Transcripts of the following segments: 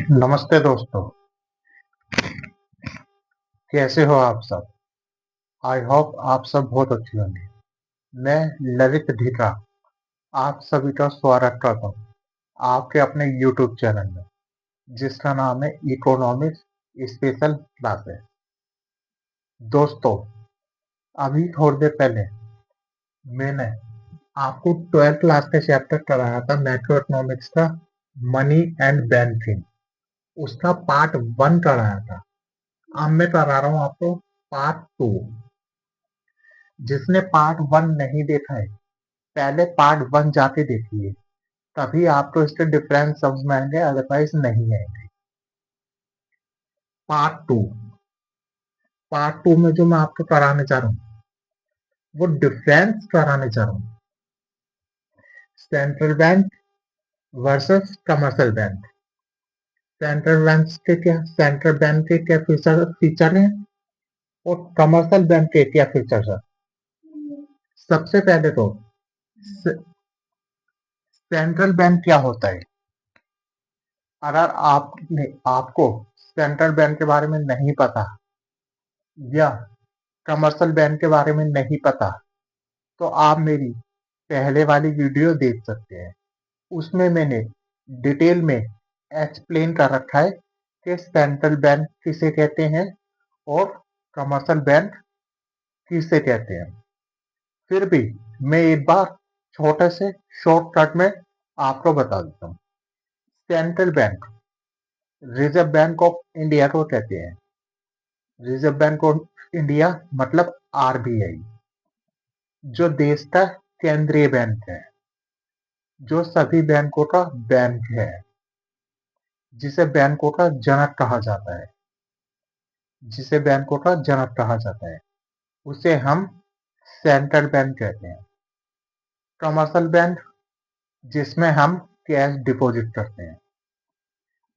नमस्ते दोस्तों, कैसे हो आप सब? आई होप आप सब बहुत अच्छे होंगे। मैं ललित ढीका आप सभी का स्वागत करता हूँ आपके अपने यूट्यूब चैनल में, जिसका नाम है इकोनॉमिक्स स्पेशल क्लासेस। दोस्तों, अभी थोड़ी देर पहले मैंने आपको 12th क्लास का चैप्टर कराया था मैक्रो इकोनॉमिक्स का, मनी एंड बैंकिंग। उसका पार्ट 1 कराया था। अब मैं करा रहा हूँ आपको पार्ट 2। जिसने पार्ट 1 नहीं देखा है, पहले पार्ट 1 जाके देखिए, तभी आपको इसके डिफरेंस समझ में आएंगे, अदरवाइज नहीं आएंगे। पार्ट 2 में जो मैं आपको कराने जा रहा हूँ, वो डिफरेंस कराने जा रहा हूँ central bank versus commercial bank. Central bank के क्या फीचर हैं और कमर्शियल बैंक के क्या फीचर है। सबसे पहले तो सेंट्रल बैंक क्या होता है। अगर आपको सेंट्रल बैंक के बारे में नहीं पता या कमर्शियल बैंक के बारे में नहीं पता, तो आप मेरी पहले वाली वीडियो देख सकते हैं। उसमें मैंने डिटेल में एक्सप्लेन कर रखा है कि सेंट्रल बैंक किसे कहते हैं और कमर्शियल बैंक किसे कहते हैं। फिर भी मैं एक बार छोटे से शॉर्टकट में आपको बता देता हूँ। Central bank reserve bank of India को कहते हैं। रिजर्व बैंक ऑफ इंडिया मतलब आरबीआई, जो देश का केंद्रीय बैंक है, जो सभी बैंकों का बैंक है, जिसे बैंकों का जनक कहा जाता है, उसे हम सेंट्रल बैंक कहते हैं। कमर्शियल बैंक, जिसमें हम कैश डिपॉजिट करते हैं,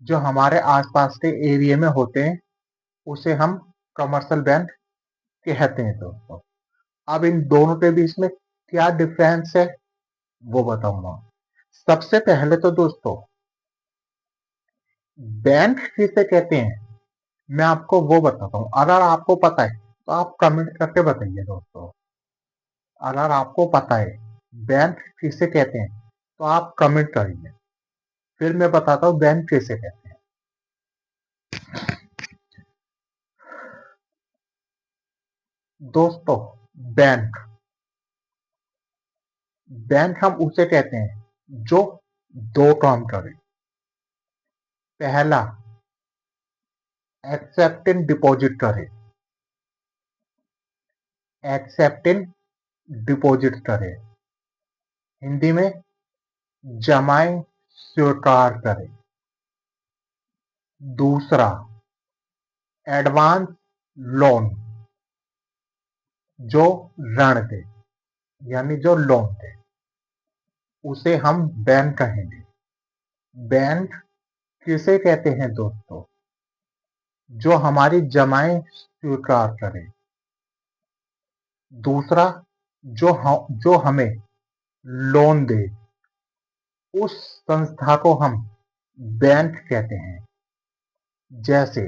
जो हमारे आसपास के एरिया में होते हैं, उसे हम कमर्शियल बैंक कहते हैं। दोस्तों, अब इन दोनों के बीच में क्या डिफरेंस है वो बताऊंगा। सबसे पहले तो दोस्तों, बैंक किसे कहते हैं मैं आपको वो बताता हूँ। अगर आपको पता है तो आप कमेंट करके बताइए दोस्तों। अगर आपको पता है बैंक किसे कहते हैं तो आप कमेंट करिए, फिर मैं बताता हूँ बैंक किसे कहते हैं। दोस्तों, बैंक बैंक हम उसे कहते हैं जो दो काम करे। पहला, एक्सेप्ट इन डिपॉजिट करे। हिंदी में जमाए स्वीकार करे। दूसरा, एडवांस लोन, जो ऋण दे, यानी जो लोन दे, उसे हम बैंक कहेंगे। बैंक किसे कहते हैं दोस्तों? जो हमारी जमाएं स्वीकार करे। दूसरा, जो हमें लोन दे, उस संस्था को हम बैंक कहते हैं। जैसे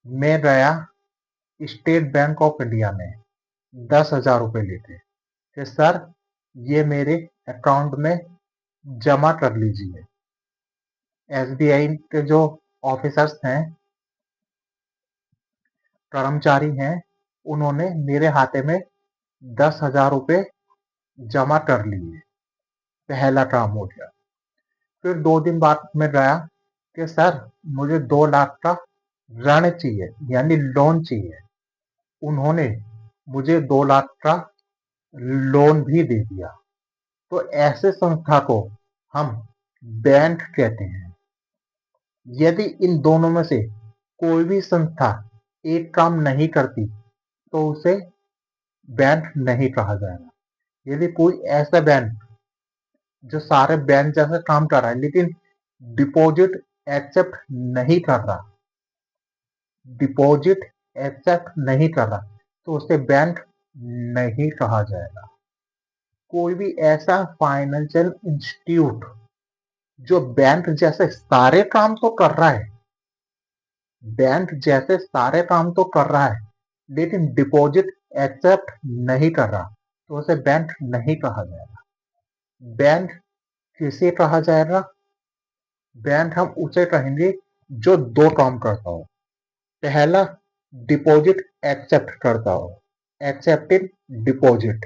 मैं गया स्टेट बैंक ऑफ इंडिया में 10,000 रुपए लेके कि सर ये मेरे अकाउंट में जमा कर लीजिए। एसबीआई के जो ऑफिसर्स हैं, कर्मचारी हैं, उन्होंने मेरे खाते में 10,000 रुपए जमा कर लिए। पहला काम हो गया। फिर 2 दिन बाद मैं गया कि सर मुझे 2 लाख का ऋण चाहिए, यानी लोन चाहिए। उन्होंने मुझे 2 लाख का लोन भी दे दिया। तो ऐसे संस्था को हम बैंक कहते हैं। यदि इन दोनों में से कोई भी संस्था एक काम नहीं करती तो उसे बैंक नहीं कहा जाएगा। यदि कोई ऐसा बैंक जो सारे बैंक जैसा काम कर रहा है लेकिन डिपॉजिट एक्सेप्ट नहीं कर रहा डिपॉजिट एक्सेप्ट नहीं कर रहा तो उसे बैंक नहीं कहा जाएगा। कोई भी ऐसा फाइनेंशियल इंस्टीट्यूट जो बैंक जैसे सारे काम तो कर रहा है बैंक जैसे सारे काम तो कर रहा है लेकिन डिपॉजिट एक्सेप्ट नहीं कर रहा तो उसे बैंक नहीं कहा जाएगा। बैंक किसे कहा जाएगा? बैंक हम उसे कहेंगे जो दो काम करता हो। पहला, डिपॉजिट एक्सेप्ट करता हो, एक्सेप्टिंग डिपॉजिट,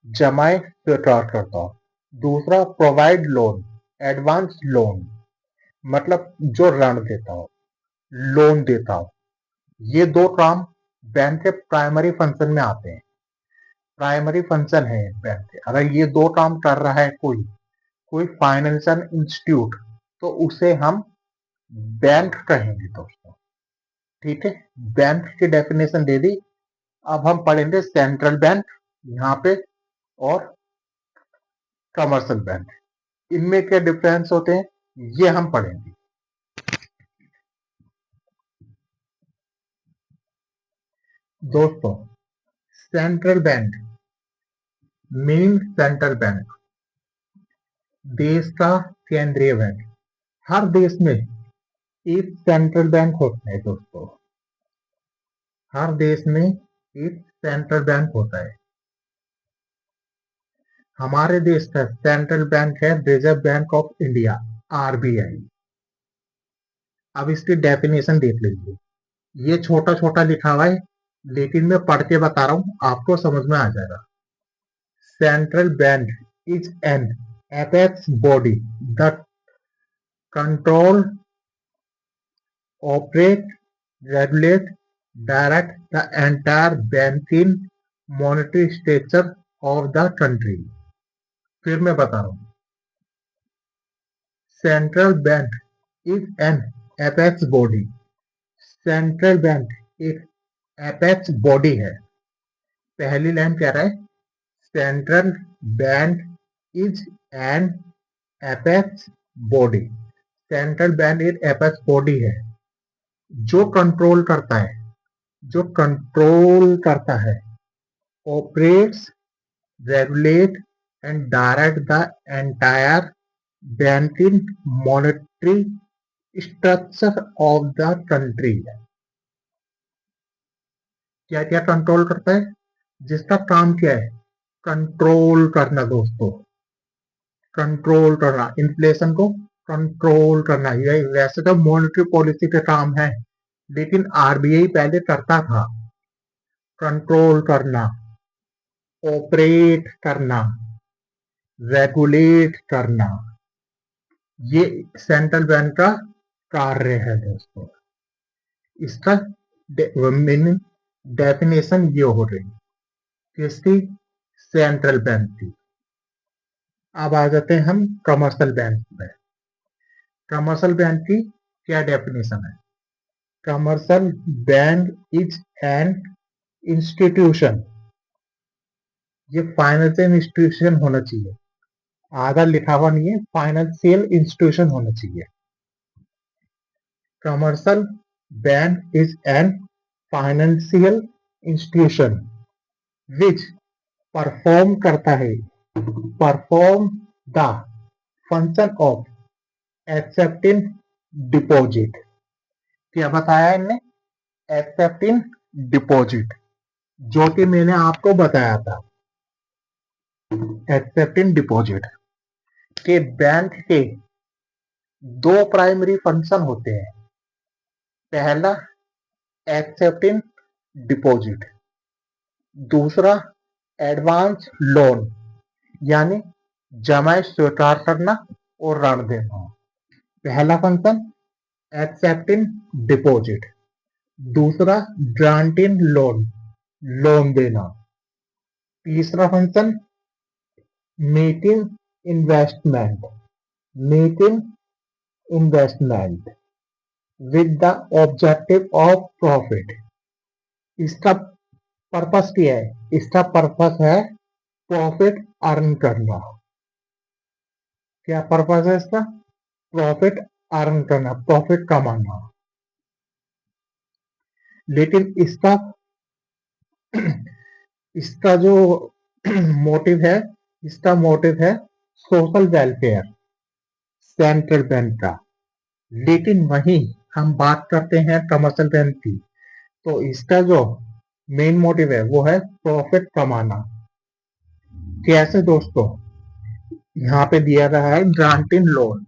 जमाएं स्वीकार करता हो। दूसरा, प्रोवाइड लोन, एडवांस लोन, मतलब जो ऋण देता हो, लोन देता हो। ये दो काम बैंक के प्राइमरी फंक्शन में आते हैं। प्राइमरी फंक्शन है बैंक के। अगर ये दो काम कर रहा है कोई कोई फाइनेंशियल इंस्टीट्यूट तो उसे हम बैंक कहेंगे दोस्तों। ठीक है, बैंक की डेफिनेशन दे दी। अब हम पढ़ेंगे सेंट्रल बैंक यहाँ पे और कमर्शियल बैंक। इनमें क्या डिफरेंस होते हैं ये हम पढ़ेंगे। दोस्तों, central bank mean central bank, देश का केंद्रीय बैंक। हर देश में एक सेंट्रल बैंक होता है दोस्तों। हर देश में एक सेंट्रल बैंक होता है। हमारे देश का सेंट्रल बैंक है reserve bank of India, RBI. अब इसकी डेफिनेशन देख लीजिए। ये छोटा छोटा लिखा हुआ है लेकिन मैं पढ़ के बता रहा हूं, आपको समझ में आ जाएगा। Central bank is an apex body that control, operate, regulate, direct the entire banking monetary structure of the country। फिर मैं बता रहा हूँ, central bank is an apex body. Central bank एक एपेक्स बॉडी है। पहली लाइन कह रहा है central bank is an apex body. Central bank एक एपेक्स बॉडी है जो कंट्रोल करता है, जो कंट्रोल करता है, operates, regulate and direct the entire banking monetary structure of the country. क्या क्या कंट्रोल करता है? जिसका काम क्या है? कंट्रोल करना दोस्तों, कंट्रोल करना, इन्फ्लेशन को कंट्रोल करना। ये वैसे तो मॉनेटरी पॉलिसी का काम है लेकिन आरबीआई पहले करता था कंट्रोल करना, ऑपरेट करना, रेगुलेट करना। ये सेंट्रल बैंक का कार्य है दोस्तों। इसका मीनिंग डेफिनेशन ये हो रही किसकी? सेंट्रल बैंक की। अब आ जाते हैं हम कमर्शियल बैंक में। कमर्शियल बैंक की क्या डेफिनेशन है? Commercial bank is an institution. ये फाइनेंशियल इंस्टीट्यूशन होना चाहिए, आधा लिखा हुआ नहीं है, फाइनेंशियल इंस्टीट्यूशन होना चाहिए। Commercial bank is an financial institution which perform करता है, perform the function of accepting deposit. क्या बताया इनने? एक्सेप्टिंग डिपॉजिट, जो कि मैंने आपको बताया था। एक्सेप्टिंग डिपॉजिट के बैंक के दो प्राइमरी फंक्शन होते हैं। पहला, एक्सेप्टिंग डिपॉजिट, दूसरा एडवांस लोन यानी जमा स्वीकार करना और ऋण देना। पहला फंक्शन एक्सेप्टिंग डिपॉजिट, दूसरा ग्रांटिंग लोन, लोन देना। तीसरा function making investment, making investment with the objective of profit. इसका पर्पस क्या है? इसका पर्पस है प्रॉफिट अर्न करना। क्या पर्पस है इसका? प्रॉफिट अर्न करना, प्रॉफिट कमाना। लेकिन इसका इसका जो मोटिव है, इसका मोटिव है सोशल वेलफेयर सेंट्रल बैंक का। लेकिन वहीं हम बात करते हैं कमर्शियल बैंक की, तो इसका जो मेन मोटिव है वो है प्रॉफिट कमाना। कैसे दोस्तों? यहाँ पे दिया रहा है ग्रांटिंग लोन,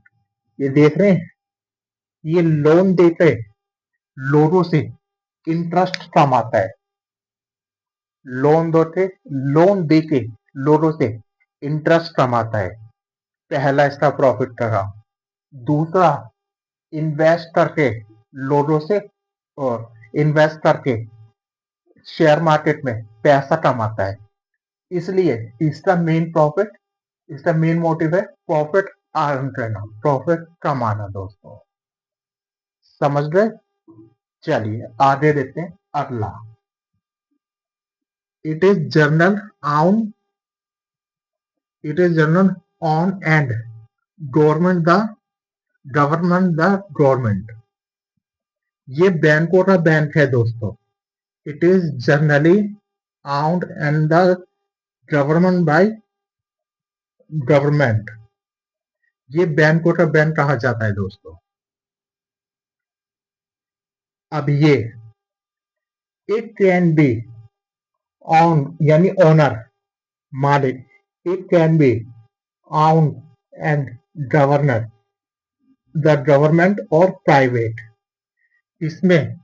ये देख रहे हैं, ये लोन देके लोगों से इंटरेस्ट कमाता है। लोन देके लोगों से इंटरेस्ट कमाता है, पहला इसका प्रॉफिट का काम। दूसरा, इन्वेस्ट करके लोगों से और इन्वेस्ट करके शेयर मार्केट में पैसा कमाता है। इसलिए इसका मेन मोटिव है प्रॉफिट अर्न करना, प्रॉफिट कमाना। दोस्तों समझ गए? चलिए आगे देखते हैं अगला। It is journal on and government the government. ये बैंकों का बैंक है दोस्तों। It is generally owned and the government by government. ये बैंकों का बैंक कहा जाता है दोस्तों। अब ये इट कैन बी ऑन यानी ओनर, मालिक, it can be owned and governor the government और प्राइवेट। इसमें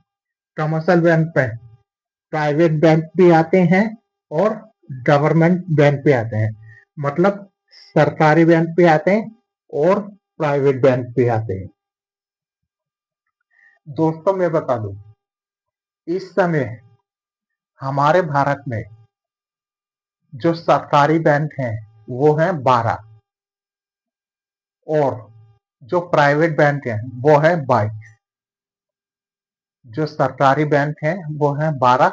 कमर्शियल बैंक में प्राइवेट बैंक भी आते हैं और गवर्नमेंट बैंक भी आते हैं, मतलब सरकारी बैंक भी आते हैं और प्राइवेट बैंक भी आते हैं। दोस्तों मैं बता दूं, इस समय हमारे भारत में जो सरकारी बैंक हैं वो हैं 12 और जो प्राइवेट बैंक हैं वो है 22। जो सरकारी बैंक हैं वो है 12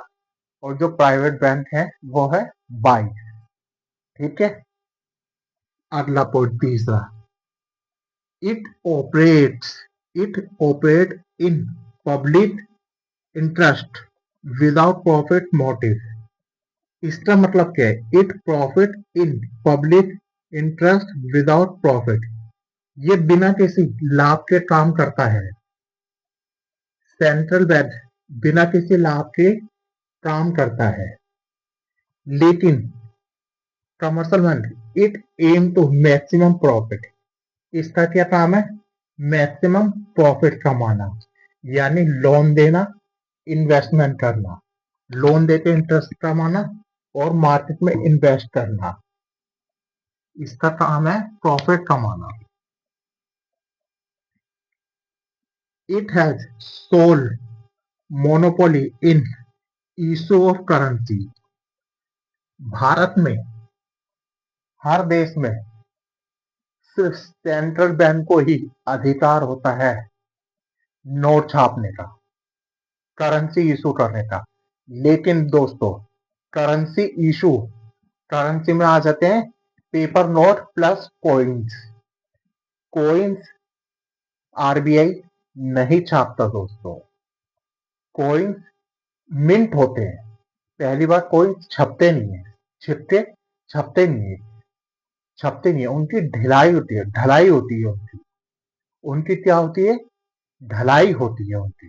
और जो प्राइवेट बैंक है वो है 22। ठीक है, अगला पॉइंट तीसरा, it operate in public interest without profit motive. इसका मतलब क्या है? It profit in public interest without profit. ये बिना किसी लाभ के काम करता है। सेंट्रल बैंक बिना किसी लाभ के काम करता है, लेकिन commercial bank it aim to maximum profit. इसका क्या काम है? मैक्सिमम प्रॉफिट कमाना, यानी लोन देना, इन्वेस्टमेंट करना, लोन देके इंटरेस्ट कमाना और मार्केट में इन्वेस्ट करना। इसका काम है प्रॉफिट कमाना। It has sole monopoly in issue of currency. भारत में, हर देश में सिर्फ सेंट्रल बैंक को ही अधिकार होता है नोट छापने का, करेंसी इशू करने का। लेकिन दोस्तों करेंसी में आ जाते हैं paper note plus coins. Coins RBI नहीं छापता दोस्तों। कॉइन्स मिंट होते हैं। पहली बार कॉइन्स छपते नहीं है, छपते नहीं है, उनकी ढलाई होती है, ढलाई होती है उनकी क्या होती है? ढलाई होती है उनकी।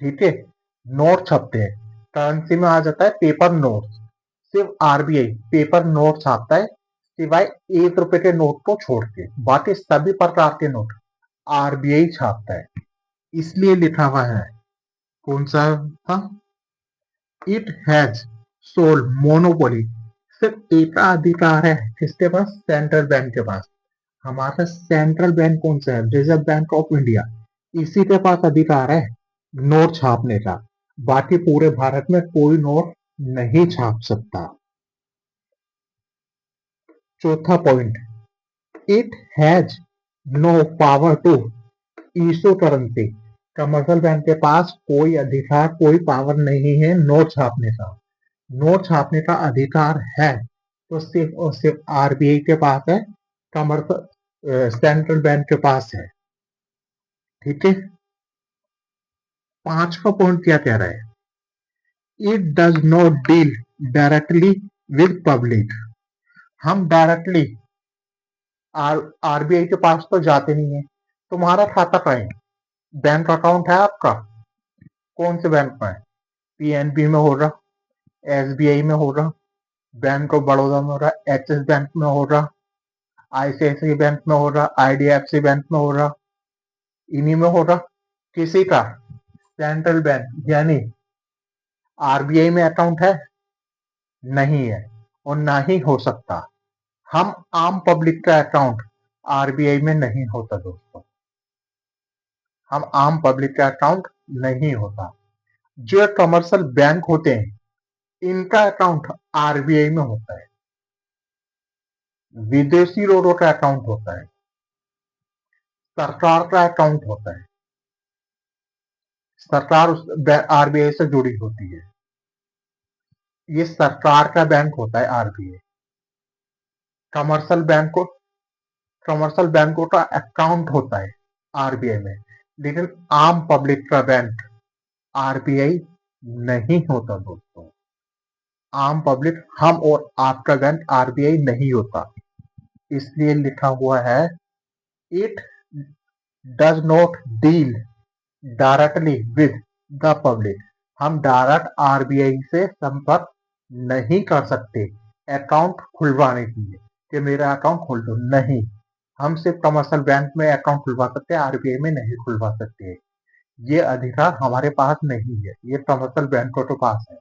ठीक है, नोट छपते हैं। करेंसी में आ जाता है पेपर नोट। सिर्फ आरबीआई पेपर नोट छापता है, सिवाय 1 रुपए के नोट को छोड़ के। बाकी सभी प्रकार के नोट आरबीआई छापता है। इसलिए लिखा हुआ है, कौन सा था? It has sole monopoly. सिर्फ एकाधिकार है किसके पास? सेंट्रल बैंक के पास। हमारा सेंट्रल बैंक कौन सा है? Reserve bank of India. इसी के पास अधिकार है नोट छापने का। बाकी पूरे भारत में कोई नोट नहीं छाप सकता। चौथा point, it has no power to issue currency. Commercial bank के पास कोई अधिकार, कोई पावर नहीं है नोट छापने का। नोट छापने का अधिकार है तो सिर्फ और सिर्फ आरबीआई के पास है, कमर्शियल सेंट्रल बैंक के पास है। ठीक है, 5वां पॉइंट क्या कह रहा है? It does not deal directly with public. हम डायरेक्टली आरबीआई के पास तो जाते नहीं है। तुम्हारा खाता कहाँ है? बैंक अकाउंट है आपका? कौन से बैंक में? पीएनबी में हो रहा, एसबीआई में हो रहा, बैंक ऑफ बड़ौदा में हो रहा, एक्सिस बैंक में हो रहा, आईसीआईसीआई बैंक में हो रहा, आईडीएफसी बैंक में हो रहा, इन्हीं में हो रहा। किसी का सेंट्रल बैंक यानी आरबीआई में अकाउंट है? नहीं है और ना ही हो सकता। हम आम पब्लिक का अकाउंट आरबीआई में नहीं होता दोस्तों, हम आम पब्लिक का अकाउंट नहीं होता। जो कमर्शियल बैंक होते हैं इनका अकाउंट आरबीआई में होता है, विदेशी लोगों का अकाउंट होता है, सरकार का अकाउंट होता है, सरकार उस आरबीआई से जुड़ी होती है, ये सरकार का बैंक होता है आरबीआई। कमर्शियल बैंक को कमर्शियल बैंकों का अकाउंट होता है आरबीआई में, लेकिन आम पब्लिक का बैंक आरबीआई नहीं होता दोस्तों। आम पब्लिक हम और आपका बैंक आरबीआई नहीं होता, इसलिए लिखा हुआ है it does not deal directly with the public. हम डायरेक्ट आरबीआई से संपर्क नहीं कर सकते अकाउंट खुलवाने के लिए कि मेरा अकाउंट खोल दो, नहीं। हम सिर्फ कमर्शियल बैंक में अकाउंट खुलवा सकते हैं, आरबीआई में नहीं खुलवा सकते। ये अधिकार हमारे पास नहीं है, ये कमर्शियल बैंकों के पास है,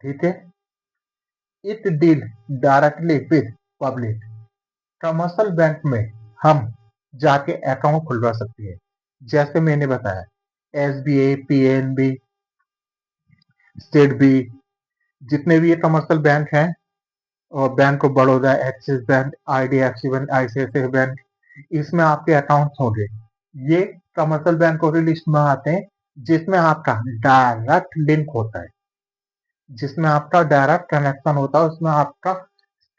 ठीक है। It deal directly with public. Commercial bank में हम जाके अकाउंट खुलवा सकते हैं, जैसे मैंने बताया एसबीआई, पीएनबी, स्टेट बी, जितने भी ये कमर्शियल बैंक हैं, और bank of Baroda, axis bank, IDFC bank, ICICI bank, इसमें आपके अकाउंट्स होंगे। ये कमर्शियल बैंकों की लिस्ट में आते हैं जिसमें आपका डायरेक्ट लिंक होता है, जिसमें आपका डायरेक्ट कनेक्शन होता है, उसमें आपका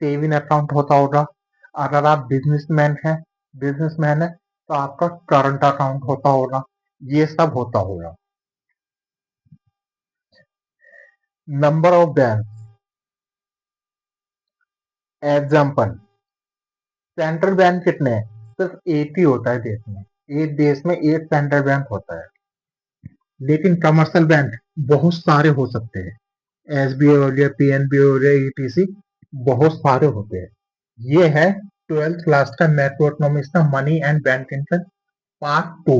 सेविंग अकाउंट होता होगा। अगर आप बिजनेसमैन है तो आपका करंट अकाउंट होता होगा, ये सब होता होगा। Number of bank example, central bank कितने हैं? सिर्फ एक ही होता है देश में, एक देश में एक सेंट्रल बैंक होता है। लेकिन कमर्शियल बैंक बहुत सारे हो सकते हैं, एसबीआई हो गया, पीएनबी हो गया, ईटीसी, बहुत सारे होते हैं। ये है 12th क्लास का मैक्रो इकोनॉमिक्स का मनी एंड बैंकिंग का पार्ट 2।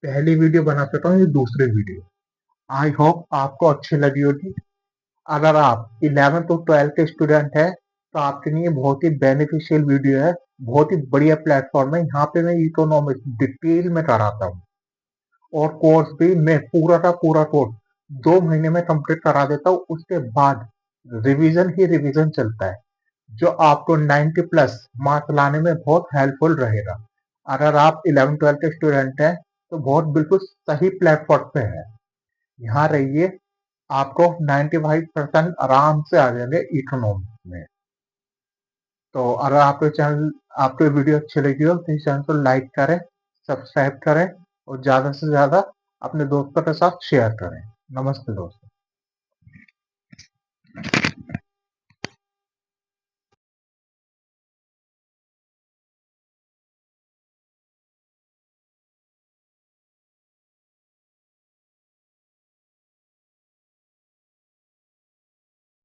पहली वीडियो बना चुका हूँ, ये दूसरी वीडियो। आई होप आपको अच्छी लगी होगी। अगर आप 11th और 12th के स्टूडेंट हैं तो आपके लिए बहुत ही बेनिफिशियल वीडियो है, बहुत ही बढ़िया प्लेटफॉर्म है। यहाँ पे मैं इकोनॉमिक्स डिटेल में कराता हूँ और कोर्स भी मैं पूरा का पूरा कोर्स 2 महीने में कंप्लीट करा देता हूँ। उसके बाद रिवीजन ही रिवीजन चलता है, जो आपको 90 प्लस मार्क्स लाने में बहुत हेल्पफुल रहेगा। अगर आप 11th-12th के स्टूडेंट हैं तो बहुत बिल्कुल सही प्लेटफॉर्म पे है, यहाँ रहिए, आपको 95% आराम से आ जाएंगे इकोनॉमिक्स में। तो अगर आपको वीडियो अच्छी लगी हो तो इस चैनल को लाइक करें, सब्सक्राइब करें और ज्यादा से ज्यादा अपने दोस्तों के साथ शेयर करें। नमस्ते दोस्तों।